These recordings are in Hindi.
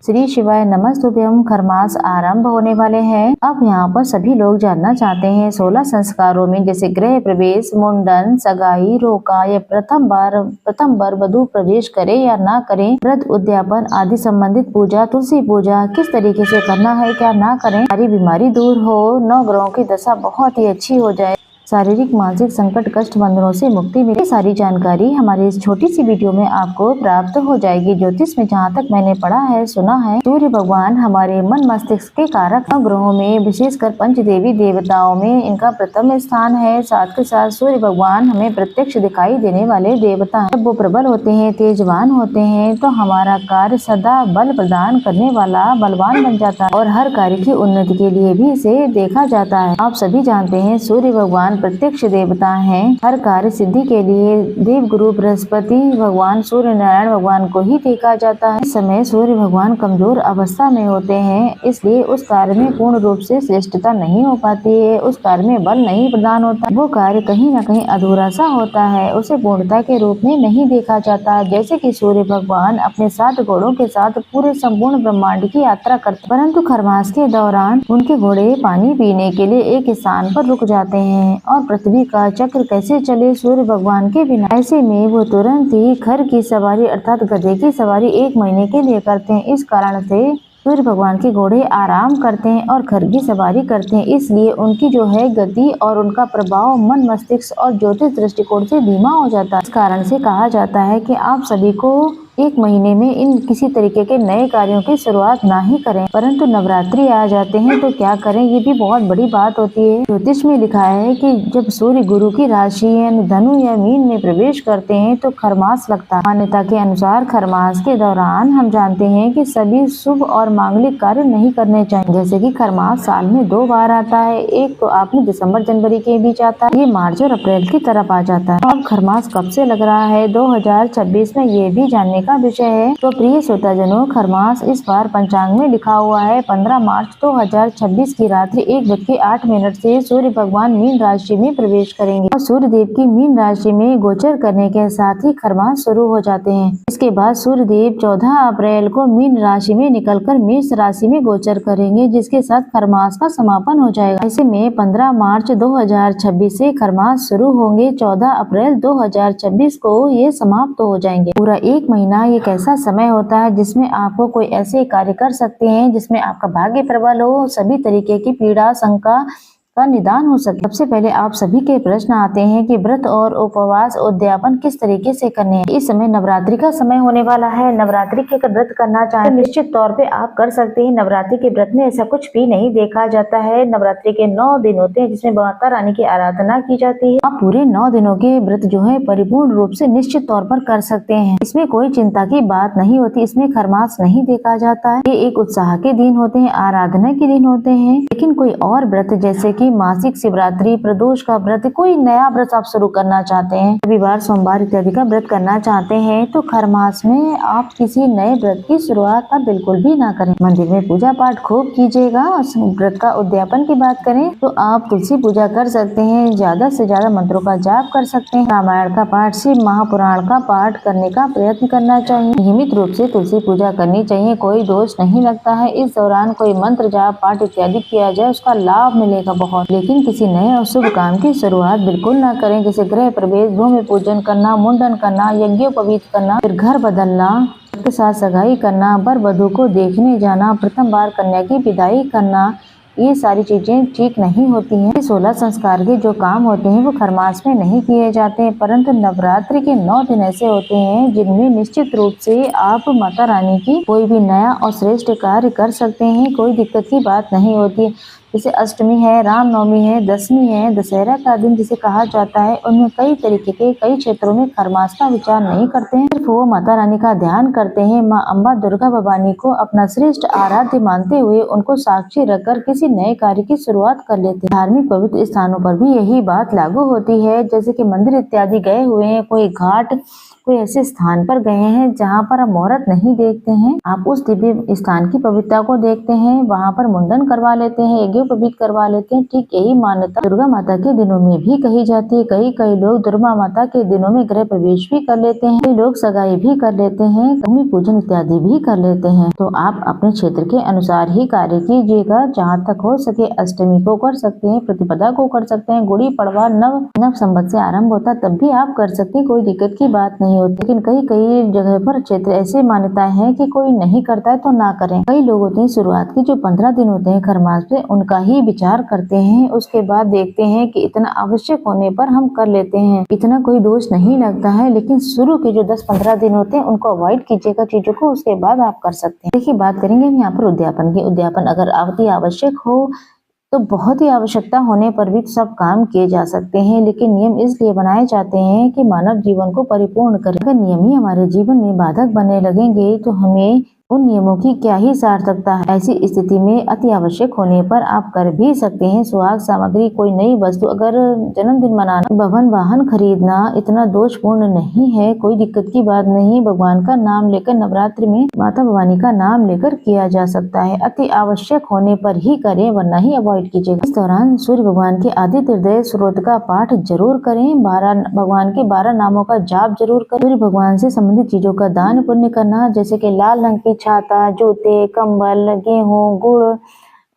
श्री शिवाय नमस्तुभ्यम। खरमास आरंभ होने वाले हैं। अब यहाँ पर सभी लोग जानना चाहते हैं 16 संस्कारों में जैसे गृह प्रवेश, मुंडन, सगाई, रोका या प्रथम बार वधू प्रवेश करे या ना करें, व्रत उद्यापन आदि संबंधित पूजा, तुलसी पूजा किस तरीके से करना है, क्या ना करें, सारी बीमारी दूर हो, 9 ग्रहों की दशा बहुत ही अच्छी हो जाए, शारीरिक मानसिक संकट कष्ट बंधनों से मुक्ति मिले, सारी जानकारी हमारी इस छोटी सी वीडियो में आपको प्राप्त हो जाएगी। ज्योतिष में जहाँ तक मैंने पढ़ा है, सुना है, सूर्य भगवान हमारे मन मस्तिष्क के कारक ग्रहों में विशेषकर पंच देवी देवताओं में इनका प्रथम स्थान है। साथ के साथ सूर्य भगवान हमें प्रत्यक्ष दिखाई देने वाले देवता हैं। जब वो प्रबल होते हैं, तेजवान होते हैं, तो हमारा कार्य सदा बल प्रदान करने वाला बलवान बन जाता है और हर कार्य की उन्नति के लिए भी इसे देखा जाता है। आप सभी जानते हैं सूर्य भगवान प्रत्यक्ष देवता हैं। हर कार्य सिद्धि के लिए देव गुरु बृहस्पति भगवान सूर्य नारायण भगवान को ही देखा जाता है। इस समय सूर्य भगवान कमजोर अवस्था में होते हैं, इसलिए उस कार्य में पूर्ण रूप से श्रेष्ठता नहीं हो पाती है, उस कार्य में बल नहीं प्रदान होता, वो कार्य कहीं न कहीं अधूरा सा होता है, उसे पूर्णता के रूप में नहीं देखा जाता। जैसे कि सूर्य भगवान अपने 7 घोड़ों के साथ पूरे संपूर्ण ब्रह्मांड की यात्रा करते, परंतु खरमास के दौरान उनके घोड़े पानी पीने के लिए एक स्थान पर रुक जाते हैं और पृथ्वी का चक्र कैसे चले सूर्य भगवान के बिना। ऐसे में वो तुरंत ही खर की सवारी अर्थात गधे की सवारी 1 महीने के लिए करते हैं। इस कारण से सूर्य भगवान के घोड़े आराम करते हैं और खर की सवारी करते हैं, इसलिए उनकी जो है गति और उनका प्रभाव मन मस्तिष्क और ज्योतिष दृष्टिकोण से धीमा हो जाता है। इस कारण से कहा जाता है कि आप सभी को 1 महीने में इन किसी तरीके के नए कार्यों की शुरुआत ना ही करें, परंतु नवरात्रि आ जाते हैं तो क्या करें, ये भी बहुत बड़ी बात होती है। ज्योतिष में लिखा है कि जब सूर्य गुरु की राशि यानी धनु या मीन में प्रवेश करते हैं तो खरमास लगता है। मान्यता के अनुसार खरमास के दौरान हम जानते हैं कि सभी शुभ और मांगलिक कार्य नहीं करने चाहिए। जैसे कि खरमास साल में 2 बार आता है, एक तो आपने दिसंबर जनवरी के बीच आता है, ये मार्च और अप्रैल की तरफ आ जाता है। अब खरमास कब से लग रहा है 2026 में, ये भी जानने का विषय है। तो प्रिय श्रोताजनों, खरमास इस बार पंचांग में लिखा हुआ है 15 मार्च 2026 की रात्रि 1:08 से सूर्य भगवान मीन राशि में प्रवेश करेंगे और सूर्य देव की मीन राशि में गोचर करने के साथ ही खरमास शुरू हो जाते हैं। इसके बाद सूर्य देव 14 अप्रैल को मीन राशि में निकलकर मेष राशि में गोचर करेंगे, जिसके साथ खरमास का समापन हो जाएगा। ऐसे में 15 मार्च 2026 से खरमास शुरू होंगे, 14 अप्रैल 2026 को ये समाप्त हो जाएंगे। पूरा 1 महीना एक ऐसा समय होता है जिसमें आपको कोई ऐसे कार्य कर सकते हैं जिसमें आपका भाग्य प्रबल हो, सभी तरीके की पीड़ा शंका का निदान हो सके। सबसे पहले आप सभी के प्रश्न आते हैं कि व्रत और उपवास उद्यापन किस तरीके से करने हैं। इस समय नवरात्रि का समय होने वाला है। नवरात्रि के व्रत करना चाहे तो निश्चित तौर पे आप कर सकते हैं। नवरात्रि के व्रत में ऐसा कुछ भी नहीं देखा जाता है। नवरात्रि के 9 दिन होते हैं जिसमें माता रानी की आराधना की जाती है। आप पूरे 9 दिनों के व्रत जो है परिपूर्ण रूप से निश्चित तौर पर कर सकते हैं। इसमें कोई चिंता की बात नहीं होती, इसमें खरमास नहीं देखा जाता है। ये एक उत्साह के दिन होते हैं, आराधना के दिन होते हैं। लेकिन कोई और व्रत जैसे कि मासिक शिवरात्रि, प्रदोष का व्रत, कोई नया व्रत आप शुरू करना चाहते हैं, रविवार सोमवार इत्यादि का व्रत करना चाहते हैं, तो खरमास में आप किसी नए व्रत की शुरुआत आप बिल्कुल भी ना करें। मंदिर में पूजा पाठ खूब कीजिएगा। व्रत का उद्यापन की बात करें तो आप तुलसी पूजा कर सकते हैं, ज्यादा से ज्यादा मंत्रों का जाप कर सकते हैं, रामायण का पाठ, शिव महापुराण का पाठ करने का प्रयत्न करना चाहिए। नियमित रूप से तुलसी पूजा करनी चाहिए, कोई दोष नहीं लगता है। इस दौरान कोई मंत्र जाप पाठ इत्यादि किया जाए उसका लाभ मिलेगा बहुत। लेकिन किसी नए और शुभ काम की शुरुआत बिल्कुल ना करें, जैसे गृह प्रवेश, भूमि पूजन करना, मुंडन करना, यज्ञोपवीत करना, फिर घर बदलना, के साथ सगाई करना, वर वधू को देखने जाना, प्रथम बार कन्या की विदाई करना, ये सारी चीजें ठीक नहीं होती हैं। 16 संस्कार के जो काम होते हैं वो खरमास में नहीं किए जाते हैं, परंतु नवरात्रि के 9 दिन ऐसे होते हैं जिनमें निश्चित रूप से आप माता रानी की कोई भी नया और श्रेष्ठ कार्य कर सकते हैं, कोई दिक्कत की बात नहीं होती है। जैसे अष्टमी है, रामनवमी है, दशमी है, दशहरा का दिन जिसे कहा जाता है, उनमें कई तरीके के कई क्षेत्रों में खरमास का विचार नहीं करते हैं, सिर्फ वो माता रानी का ध्यान करते हैं। माँ अम्बा दुर्गा भवानी को अपना श्रेष्ठ आराध्य मानते हुए उनको साक्षी रखकर किसी नए कार्य की शुरुआत कर लेते हैं। धार्मिक पवित्र स्थानों पर भी यही बात लागू होती है, जैसे कि मंदिर इत्यादि गए हुए हैं, कोई घाट, कोई ऐसे स्थान पर गए हैं जहाँ पर आप मुहूर्त नहीं देखते हैं, आप उस दिव्य स्थान की पवित्रता को देखते हैं, वहाँ पर मुंडन करवा लेते हैं, यज्ञोपवीत करवा लेते हैं। ठीक यही मान्यता दुर्गा माता के दिनों में भी कही जाती है। कई लोग दुर्गा माता के दिनों में गृह प्रवेश भी कर लेते हैं, कई लोग सगाई भी कर लेते हैं, भूमि पूजन इत्यादि भी कर लेते हैं। तो आप अपने क्षेत्र के अनुसार ही कार्य कीजिएगा। जहाँ तक हो सके अष्टमी को कर सकते हैं, प्रतिपदा को कर सकते हैं, गुड़ी पड़वा नव संवत से आरंभ होता तब भी आप कर सकते हैं, कोई दिक्कत की बात नहीं होती। लेकिन कई जगह पर क्षेत्र ऐसे मान्यताएं हैं कि कोई नहीं करता है तो ना करें। कई लोग होते हैं शुरुआत के जो 15 दिन होते हैं खरमास पे उनका ही विचार करते हैं, उसके बाद देखते हैं कि इतना आवश्यक होने पर हम कर लेते हैं, इतना कोई दोष नहीं लगता है। लेकिन शुरू के जो 10-15 दिन होते हैं उनको अवॉइड कीजिएगा चीजों को, उसके बाद आप कर सकते हैं। देखिए बात करेंगे हम यहाँ पर उद्यापन की। उद्यापन अगर अति आवश्यक हो तो बहुत ही आवश्यकता होने पर भी सब काम किए जा सकते हैं, लेकिन नियम इसलिए बनाए जाते हैं कि मानव जीवन को परिपूर्ण करें। अगर नियम ही हमारे जीवन में बाधक बने लगेंगे तो हमें उन नियमों की क्या ही सार्थकता है। ऐसी स्थिति में अति आवश्यक होने पर आप कर भी सकते हैं। सुहाग सामग्री, कोई नई वस्तु, अगर जन्मदिन मनाना, भवन वाहन खरीदना इतना दोषपूर्ण नहीं है, कोई दिक्कत की बात नहीं। भगवान का नाम लेकर नवरात्रि में माता भवानी का नाम लेकर किया जा सकता है। अति आवश्यक होने पर ही करें, वरना ही अवॉइड कीजिएगा। इस दौरान सूर्य भगवान के आदित्य हृदय स्त्रोत का पाठ जरूर करें। भगवान के 12 नामों का जाप जरूर करें। सूर्य भगवान से संबंधित चीजों का दान पुण्य करना, जैसे कि लाल रंग की छाता, जूते, कंबल, गेहूं, गुड़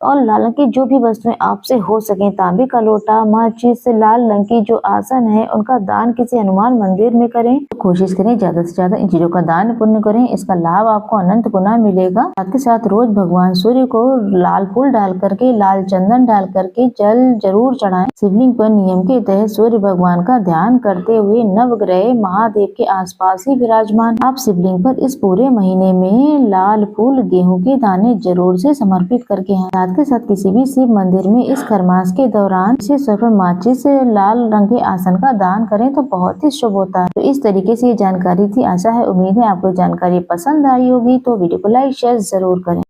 और लाल रंग की जो भी वस्तुएं आपसे हो सके, तांबे का लोटा, माचिस, लाल रंग की जो आसन है उनका दान किसी हनुमान मंदिर में करें। तो कोशिश करें ज्यादा से ज्यादा इन चीजों का दान पुण्य करें, इसका लाभ आपको अनंत गुना मिलेगा। साथ के साथ रोज भगवान सूर्य को लाल फूल डाल करके, लाल चंदन डाल करके जल जरूर चढ़ाएं। शिवलिंग पर नियम के तहत सूर्य भगवान का ध्यान करते हुए नवग्रह महादेव के आसपास ही विराजमान। आप शिवलिंग पर इस पूरे महीने में लाल फूल, गेहूं के दाने जरूर से समर्पित करके हैं। के साथ किसी भी शिव मंदिर में इस खरमास के दौरान माचिस से लाल रंग के आसन का दान करें तो बहुत ही शुभ होता है। तो इस तरीके से ये जानकारी थी। आशा है, उम्मीद है आपको जानकारी पसंद आई होगी। तो वीडियो को लाइक शेयर जरूर करें।